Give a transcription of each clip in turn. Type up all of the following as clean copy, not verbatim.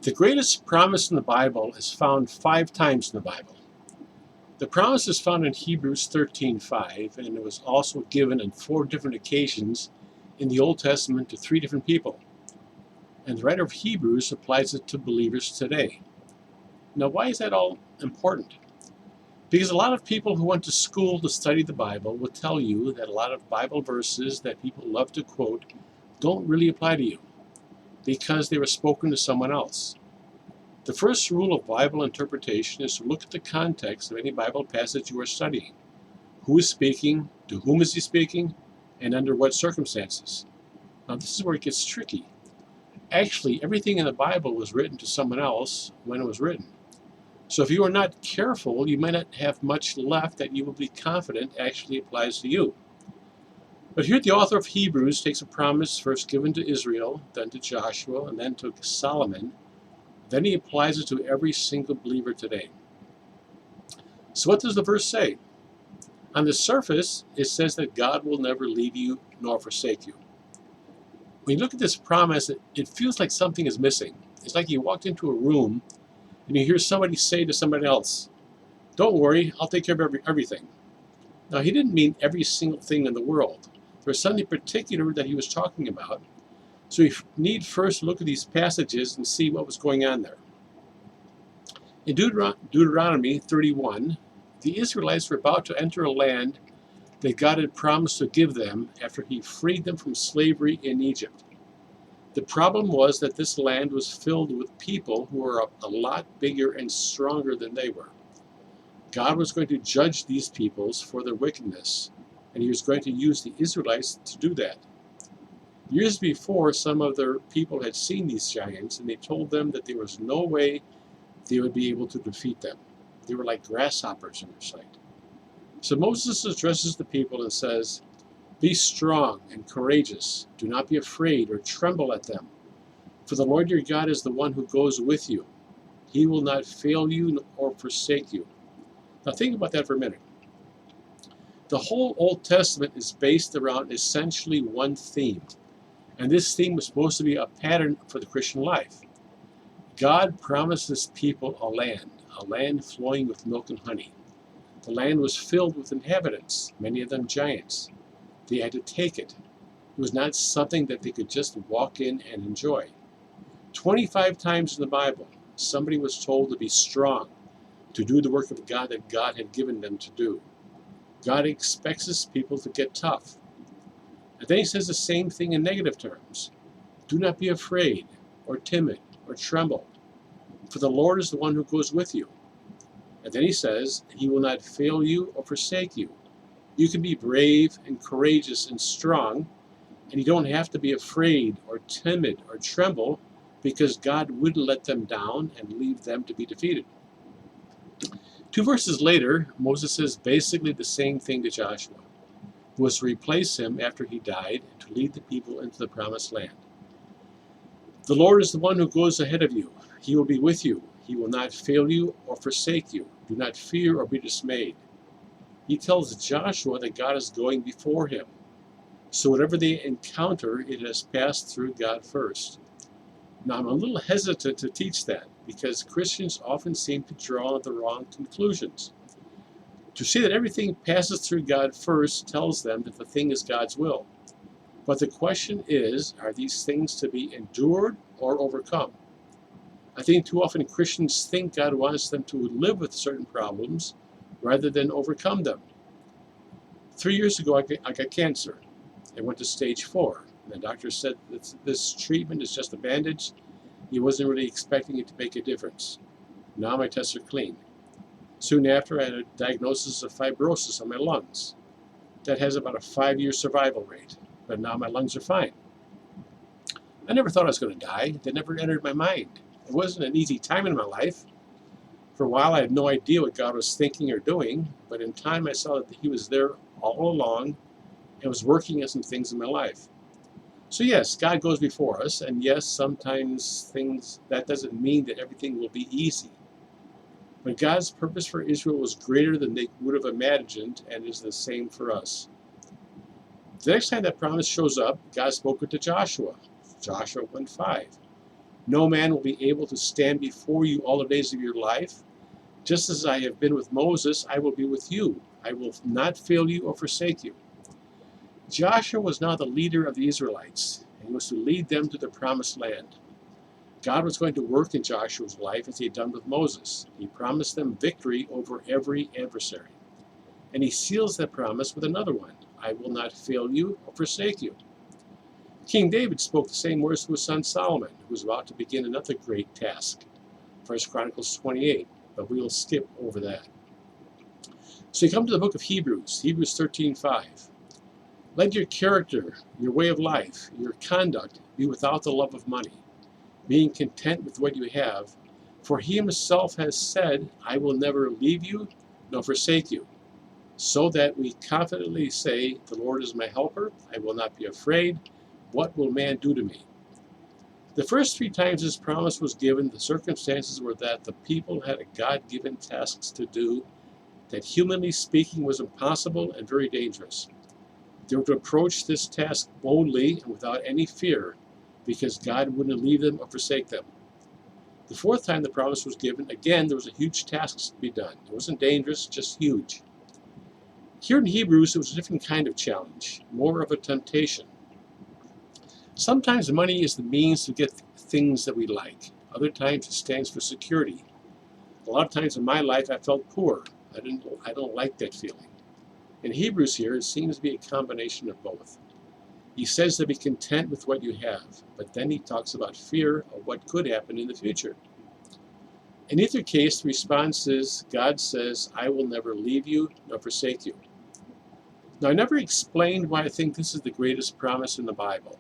The greatest promise in the Bible is found 5 times in the Bible. The promise is found in Hebrews 13:5, and it was also given on 4 different occasions in the Old Testament to 3 different people. And the writer of Hebrews applies it to believers today. Now, why is that all important? Because a lot of people who went to school to study the Bible will tell you that a lot of Bible verses that people love to quote don't really apply to you because they were spoken to someone else. The first rule of Bible interpretation is to look at the context of any Bible passage you are studying. Who is speaking, to whom is he speaking, and under what circumstances? Now, this is where it gets tricky. Actually, everything in the Bible was written to someone else when it was written. So if you are not careful, you might not have much left that you will be confident actually applies to you. But here the author of Hebrews takes a promise first given to Israel, then to Joshua, and then to Solomon. Then he applies it to every single believer today. So what does the verse say? On the surface, it says that God will never leave you nor forsake you. When you look at this promise, it feels like something is missing. It's like you walked into a room and you hear somebody say to somebody else, "Don't worry, I'll take care of everything." Now, he didn't mean every single thing in the world. There was something particular that he was talking about. So we need first to look at these passages and see what was going on there. In Deuteronomy 31, the Israelites were about to enter a land that God had promised to give them after he freed them from slavery in Egypt. The problem was that this land was filled with people who were a lot bigger and stronger than they were. God was going to judge these peoples for their wickedness, and he was going to use the Israelites to do that. Years before, some of their people had seen these giants, and they told them that there was no way they would be able to defeat them. They were like grasshoppers in their sight. So Moses addresses the people and says, "Be strong and courageous. Do not be afraid or tremble at them. For the Lord your God is the one who goes with you. He will not fail you or forsake you." Now think about that for a minute. The whole Old Testament is based around essentially one theme. And this theme was supposed to be a pattern for the Christian life. God promised his people a land flowing with milk and honey. The land was filled with inhabitants, many of them giants. They had to take it. It was not something that they could just walk in and enjoy. 25 times in the Bible, somebody was told to be strong, to do the work of God that God had given them to do. God expects his people to get tough. And then he says the same thing in negative terms. Do not be afraid, or timid, or tremble, for the Lord is the one who goes with you. And then he says, he will not fail you or forsake you. You can be brave and courageous and strong, and you don't have to be afraid or timid or tremble, because God wouldn't let them down and leave them to be defeated. 2 verses later, Moses says basically the same thing to Joshua, who was to replace him after he died and to lead the people into the promised land. The Lord is the one who goes ahead of you. He will be with you. He will not fail you or forsake you. Do not fear or be dismayed. He tells Joshua that God is going before him. So whatever they encounter, it has passed through God first. Now, I'm a little hesitant to teach that because Christians often seem to draw the wrong conclusions. To say that everything passes through God first tells them that the thing is God's will. But the question is, are these things to be endured or overcome? I think too often Christians think God wants them to live with certain problems rather than overcome them. 3 years ago, I got cancer. I went to stage 4. The doctor said that this treatment is just a bandage. He wasn't really expecting it to make a difference. Now my tests are clean. Soon after, I had a diagnosis of fibrosis on my lungs. That has about a 5-year survival rate, but now my lungs are fine. I never thought I was going to die. That never entered my mind. It wasn't an easy time in my life. For a while, I had no idea what God was thinking or doing, but in time I saw that he was there all along and was working on some things in my life. So yes, God goes before us, and yes, sometimes that doesn't mean that everything will be easy. But God's purpose for Israel was greater than they would have imagined, and is the same for us. The next time that promise shows up, God spoke it to Joshua, Joshua 1:5. No man will be able to stand before you all the days of your life. Just as I have been with Moses, I will be with you. I will not fail you or forsake you. Joshua was now the leader of the Israelites, and he was to lead them to the promised land. God was going to work in Joshua's life as he had done with Moses. He promised them victory over every adversary. And he seals that promise with another one: I will not fail you or forsake you. King David spoke the same words to his son Solomon, who was about to begin another great task. 1 Chronicles 28, but we will skip over that. So you come to the book of Hebrews 13:5. Let your character, your way of life, your conduct be without the love of money, being content with what you have, for he himself has said, I will never leave you nor forsake you. So that we confidently say, the Lord is my helper, I will not be afraid. What will man do to me? The first 3 times this promise was given, the circumstances were that the people had a God-given tasks to do that, humanly speaking, was impossible and very dangerous. They were to approach this task boldly and without any fear, because God wouldn't leave them or forsake them. The 4th time the promise was given, again, there was a huge task to be done. It wasn't dangerous, just huge. Here in Hebrews, it was a different kind of challenge, more of a temptation. Sometimes money is the means to get things that we like. Other times it stands for security. A lot of times in my life I felt poor. I don't like that feeling. In Hebrews here, it seems to be a combination of both. He says to be content with what you have, but then he talks about fear of what could happen in the future. In either case, the response is, God says, I will never leave you nor forsake you. Now, I never explained why I think this is the greatest promise in the Bible.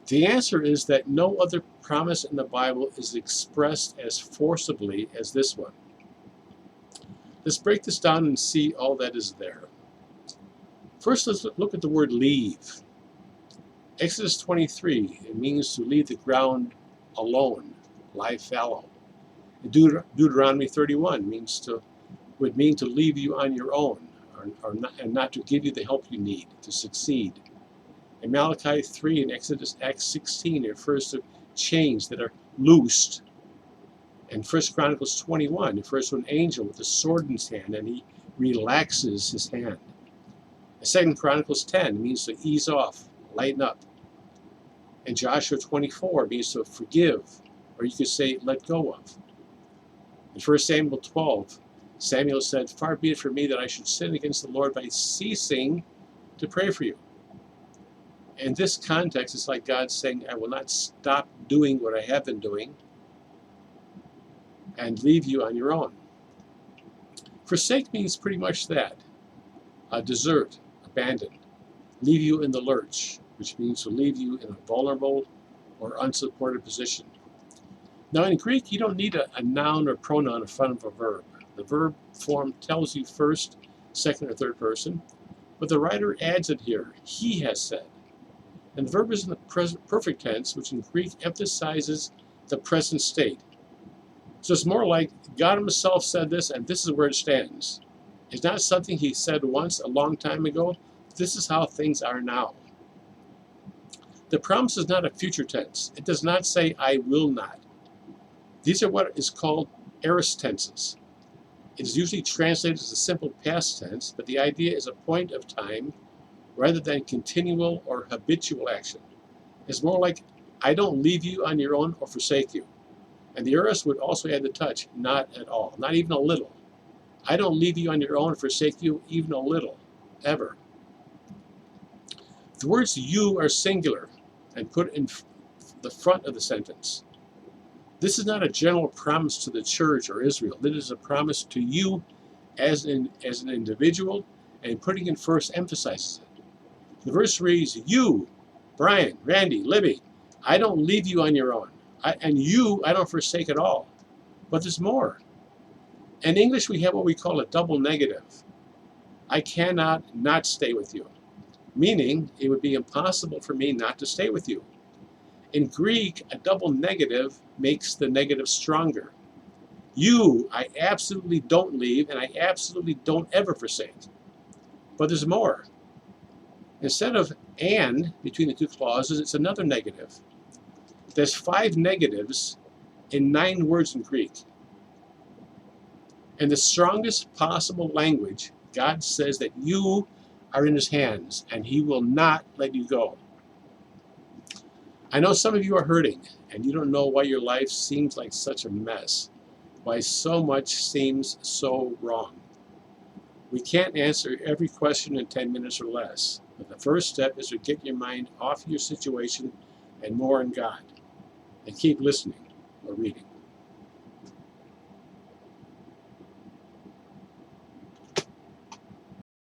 The answer is that no other promise in the Bible is expressed as forcibly as this one. Let's break this down and see all that is there. First, let's look at the word leave. Exodus 23, it means to leave the ground alone, lie fallow. Deuteronomy 31 would mean to leave you on your own, and not to give you the help you need to succeed. In Malachi 3 and Acts 16, it refers to chains that are loosed. In 1 Chronicles 21, it refers to an angel with a sword in his hand, and he relaxes his hand. In 2 Chronicles 10, means to ease off, lighten up. And Joshua 24 means to forgive, or you could say let go of. In 1 Samuel 12, Samuel said, far be it from me that I should sin against the Lord by ceasing to pray for you. In this context, it's like God saying, I will not stop doing what I have been doing and leave you on your own. Forsake means pretty much that. Desert, abandon, leave you in the lurch, which means to leave you in a vulnerable or unsupported position. Now in Greek, you don't need a noun or pronoun in front of a verb. The verb form tells you first, second, or third person, but the writer adds it here. He has said. And the verb is in the perfect tense, which in Greek emphasizes the present state. So it's more like God himself said this, and this is where it stands. It's not something he said once a long time ago. This is how things are now. The promise is not a future tense. It does not say, I will not. These are what is called aorist tenses. It is usually translated as a simple past tense, but the idea is a point of time rather than continual or habitual action. It's more like, I don't leave you on your own or forsake you. And the aorist would also add the touch, not at all, not even a little. I don't leave you on your own or forsake you even a little, ever. The words you are singular and put in the front of the sentence. This is not a general promise to the church or Israel. It is a promise to you as an individual, and putting it first emphasizes it. The verse reads, you, Brian, Randy, Libby, I don't leave you on your own. And you, I don't forsake at all. But there's more. In English, we have what we call a double negative. I cannot not stay with you. Meaning, it would be impossible for me not to stay with you. In Greek, a double negative makes the negative stronger. You, I absolutely don't leave, and I absolutely don't ever forsake. But there's more. Instead of and between the two clauses, it's another negative. There's 5 negatives in 9 words in Greek. In the strongest possible language, God says that you are in his hands and he will not let you go. I know some of you are hurting and you don't know why your life seems like such a mess, why so much seems so wrong. We can't answer every question in 10 minutes or less, but the first step is to get your mind off your situation and more on God. And keep listening or reading.